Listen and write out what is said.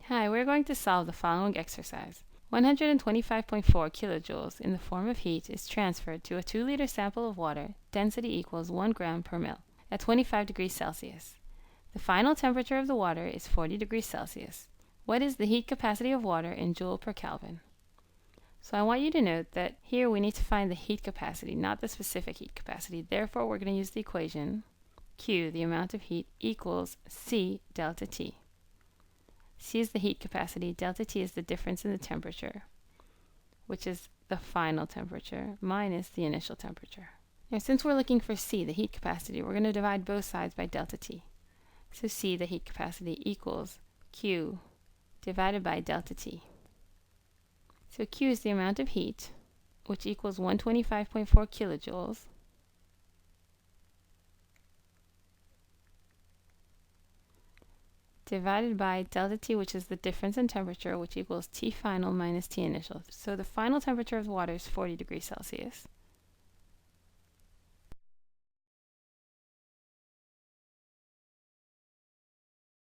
Hi, we're going to solve the following exercise. 125.4 kilojoules in the form of heat is transferred to a 2-liter sample of water, density equals 1 gram per mil, at 25 degrees Celsius. The final temperature of the water is 40 degrees Celsius. What is the heat capacity of water in joule per Kelvin? So I want you to note that here we need to find the heat capacity, not the specific heat capacity. Therefore, we're going to use the equation Q, the amount of heat, equals C delta T. C is the heat capacity, delta T is the difference in the temperature, which is the final temperature, minus the initial temperature. Now, since we're looking for C, the heat capacity, we're going to divide both sides by delta T. So C, the heat capacity, equals Q divided by delta T. So Q is the amount of heat, which equals 125.4 kilojoules, divided by delta T, which is the difference in temperature, which equals T final minus T initial. So the final temperature of the water is 40 degrees Celsius.